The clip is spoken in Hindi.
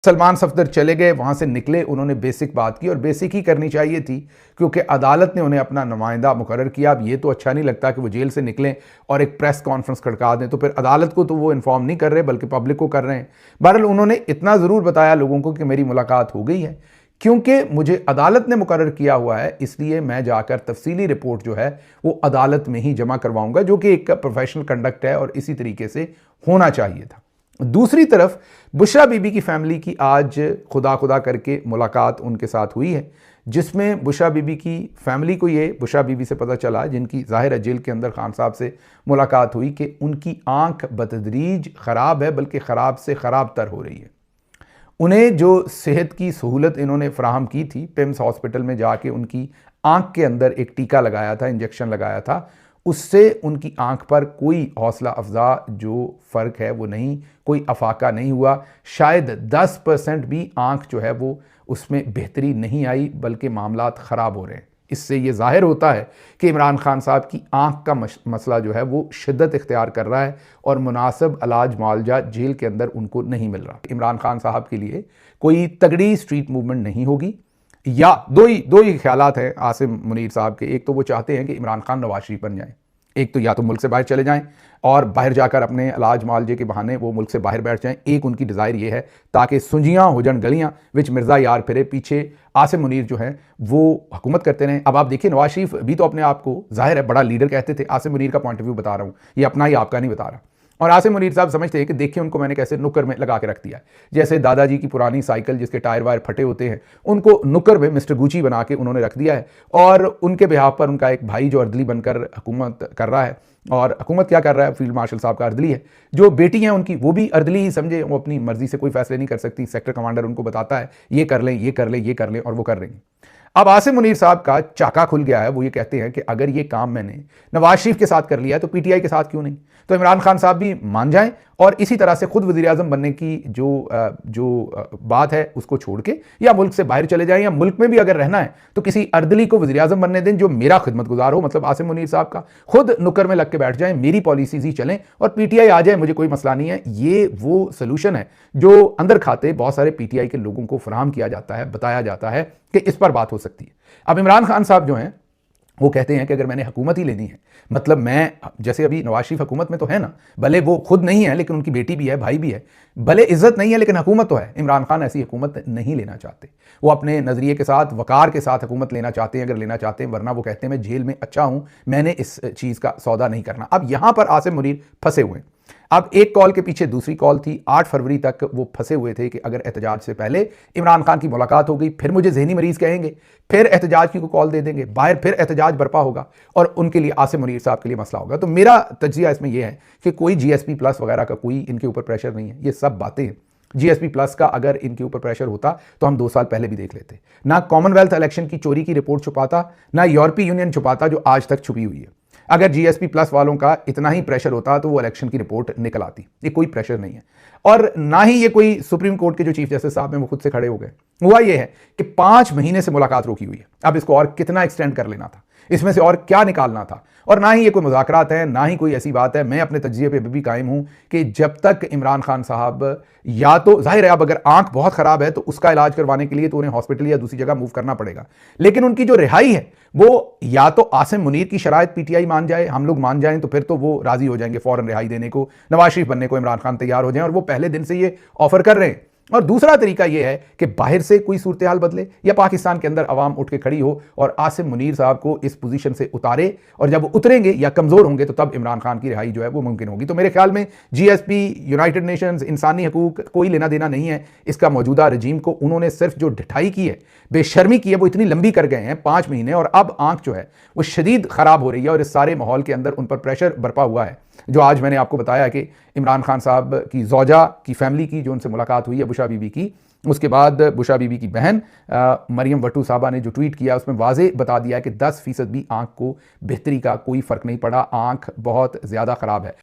सलमान सफदर चले गए, वहाँ से निकले, उन्होंने बेसिक बात की और बेसिक ही करनी चाहिए थी क्योंकि अदालत ने उन्हें अपना नुमाइंदा मुकर्रर किया। अब ये तो अच्छा नहीं लगता कि वो जेल से निकलें और एक प्रेस कॉन्फ्रेंस खड़का दें, तो फिर अदालत को तो वो इन्फॉर्म नहीं कर रहे बल्कि पब्लिक को कर रहे हैं। बहरहाल उन्होंने इतना ज़रूर बताया लोगों को कि मेरी मुलाकात हो गई है, क्योंकि मुझे अदालत ने मुकर्रर किया हुआ है, इसलिए मैं जाकर तफसीली रिपोर्ट जो है वो अदालत में ही जमा करवाऊंगा, जो कि एक प्रोफेशनल कंडक्ट है और इसी तरीके से होना चाहिए था। दूसरी तरफ बुशरा बीबी की फैमिली की आज खुदा खुदा करके मुलाकात उनके साथ हुई है, जिसमें बुशरा बीबी की फैमिली को ये बुशरा बीबी से पता चला, जिनकी ज़ाहिर है जेल के अंदर खान साहब से मुलाकात हुई, कि उनकी आंख बतदरीज ख़राब है, बल्कि ख़राब से ख़राब तर हो रही है। उन्हें जो सेहत की सहूलत इन्होंने फ़राहम की थी, पिम्स हॉस्पिटल में जाके उनकी आंख के अंदर एक टीका लगाया था, इंजेक्शन लगाया था, उससे उनकी आंख पर कोई हौसला अफजा जो फ़र्क है वो नहीं, कोई अफाका नहीं हुआ। शायद 10% भी आंख जो है वो उसमें बेहतरी नहीं आई, बल्कि मामलात ख़राब हो रहे हैं। इससे ये ज़ाहिर होता है कि इमरान खान साहब की आंख का मसला जो है वो शिद्दत इख्तियार कर रहा है और मुनासिब इलाज मुआवजा जेल के अंदर उनको नहीं मिल रहा। इमरान खान साहब के लिए कोई तगड़ी स्ट्रीट मूवमेंट नहीं होगी, या दो ही ख्यालात हैं आसिम मुनीर साहब के। एक तो वो चाहते हैं कि इमरान खान नवाज शरीफ बन जाएं, एक तो या तो मुल्क से बाहर चले जाएं और बाहर जाकर अपने इलाज मालजे के बहाने वो मुल्क से बाहर बैठ जाएं। एक उनकी डिज़ायर ये है ताकि सुंजियाँ हो जान गलियाँ विच मिर्ज़ा यार फिरे, पीछे आसिम मुनीर जो हैं वो हुकूमत करते रहें। अब आप देखिए, नवाज शरीफ भी तो अपने आप को ज़ाहिर है बड़ा लीडर कहते थे। आसिम मुनीर का पॉइंट ऑफ व्यू बता रहा हूँ, ये अपना ही आपका नहीं बता रहा। और आसिम मुनीर साहब समझते हैं कि देखिए उनको मैंने कैसे नुक्कर में लगा के रख दिया है, जैसे दादाजी की पुरानी साइकिल जिसके टायर वायर फटे होते हैं, उनको नुक्कर में मिस्टर गुची बना के उन्होंने रख दिया है। और उनके बिहाफ पर उनका एक भाई जो अर्दली बनकर हुकूमत कर रहा है, और हुकूमत क्या कर रहा है, फील्ड मार्शल साहब का अर्दली है। जो बेटी हैं उनकी, वो भी अर्दली ही समझे, वो अपनी मर्जी से कोई फैसले नहीं कर सकती। सेक्टर कमांडर उनको बताता है ये कर लें, ये कर लें, ये कर लें, और वो कर रही हैं। अब आसिम मुनीर साहब का चाका खुल गया है। वो ये कहते हैं कि अगर ये काम मैंने नवाज शरीफ के साथ कर लिया है तो पीटीआई के साथ क्यों नहीं। तो इमरान खान साहब भी मान जाएं और इसी तरह से खुद वज़ीर आज़म बनने की जो बात है उसको छोड़ के या मुल्क से बाहर चले जाएं, या मुल्क में भी अगर रहना है तो किसी अर्दली को वज़ीर आज़म बनने दें जो मेरा खिदमतगुजार हो, मतलब आसिम मुनीर साहब का। खुद नुक्कर में लग के बैठ जाएं, मेरी पॉलिसीज ही चलें और पीटीआई आ जाए, मुझे कोई मसला नहीं है। ये वो सोल्यूशन है जो अंदर खाते बहुत सारे पीटीआई के लोगों को फराहम किया जाता है, बताया जाता है कि इस पर बात हो सकती है। अब इमरान खान साहब जो हैं वो कहते हैं कि अगर मैंने हुकूमत ही लेनी है, मतलब मैं, जैसे अभी नवाज शरीफ हुकूमत में तो है ना, भले वो खुद नहीं है लेकिन उनकी बेटी भी है, भाई भी है, भले इज्जत नहीं है लेकिन हुकूमत तो है। इमरान खान ऐसी हुकूमत नहीं लेना चाहते, वो अपने नज़रिए के साथ, वकार के साथ हुकूमत लेना चाहते हैं अगर लेना चाहते हैं, वरना वो कहते हैं मैं जेल में अच्छा हूं, मैंने इस चीज़ का सौदा नहीं करना। अब यहां पर आसिम मुनीर फंसे हुए हैं। अब एक कॉल के पीछे दूसरी कॉल थी। 8 फरवरी तक वो फंसे हुए थे कि अगर एहतजाज से पहले इमरान खान की मुलाकात हो गई, फिर मुझे जहनी मरीज कहेंगे, फिर एहतजाज की को कॉल दे देंगे, बाहर फिर एहतजाज बरपा होगा और उनके लिए, आसिम मुनीर साहब के लिए मसला होगा। तो मेरा तज्जिया इसमें यह है कि कोई जीएसपी प्लस वगैरह का कोई इनके ऊपर प्रेशर नहीं है, ये सब बातें हैं। जीएसपी प्लस का अगर इनके ऊपर प्रेशर होता तो हम 2 साल पहले भी देख लेते। ना कॉमनवेल्थ इलेक्शन की चोरी की रिपोर्ट छुपाता, ना यूरोपीय यूनियन छुपाता जो आज तक छुपी हुई है। अगर जीएसपी प्लस वालों का इतना ही प्रेशर होता तो वो इलेक्शन की रिपोर्ट निकल आती। ये कोई प्रेशर नहीं है, और ना ही ये कोई सुप्रीम कोर्ट के जो चीफ जस्टिस साहब हैं वो खुद से खड़े हो गए। हुआ ये है कि 5 महीने से मुलाकात रोकी हुई है। अब इसको और कितना एक्सटेंड कर लेना था, इसमें से और क्या निकालना था, और ना ही ये कोई मुज़ाकरात है, ना ही कोई ऐसी बात है। मैं अपने तज्जिए पे भी कायम हूं कि जब तक इमरान खान साहब, या तो जाहिर है अब अगर आंख बहुत ख़राब है तो उसका इलाज करवाने के लिए तो उन्हें हॉस्पिटल या दूसरी जगह मूव करना पड़ेगा, लेकिन उनकी जो रिहाई है वो या तो आसिम मुनीर की शराइत पीटीआई मान जाए, हम लोग मान जाएं, तो फिर तो वो राजी हो जाएंगे फ़ौरन रिहाई देने को, नवाज शरीफ बनने को इमरान खान तैयार हो जाएं, और वो पहले दिन से ये ऑफर कर रहे हैं। और दूसरा तरीका यह है कि बाहर से कोई सूरत हाल बदले या पाकिस्तान के अंदर अवाम उठ के खड़ी हो और आसिम मुनीर साहब को इस पोजीशन से उतारे, और जब उतरेंगे या कमज़ोर होंगे तो तब इमरान खान की रिहाई जो है वो मुमकिन होगी। तो मेरे ख्याल में जीएसपी, यूनाइटेड नेशंस, इंसानी हकूक कोई लेना देना नहीं है इसका मौजूदा रजीम को। उन्होंने सिर्फ जो ढिठाई की है, बेशर्मी की है, वो इतनी लंबी कर गए हैं 5 महीने, और अब आंख जो है वो शदीद ख़राब हो रही है और इस सारे माहौल के अंदर उन पर प्रेशर बरपा हुआ है। जो आज मैंने आपको बताया कि इमरान खान साहब की ज़ौजा की फैमिली की जो उनसे मुलाकात हुई है बुशरा बीबी की, उसके बाद बुशरा बीबी की बहन मरियम वट्टू साहबा ने जो ट्वीट किया उसमें वाज़े बता दिया कि 10% भी आंख को बेहतरी का कोई फ़र्क नहीं पड़ा, आंख बहुत ज़्यादा ख़राब है।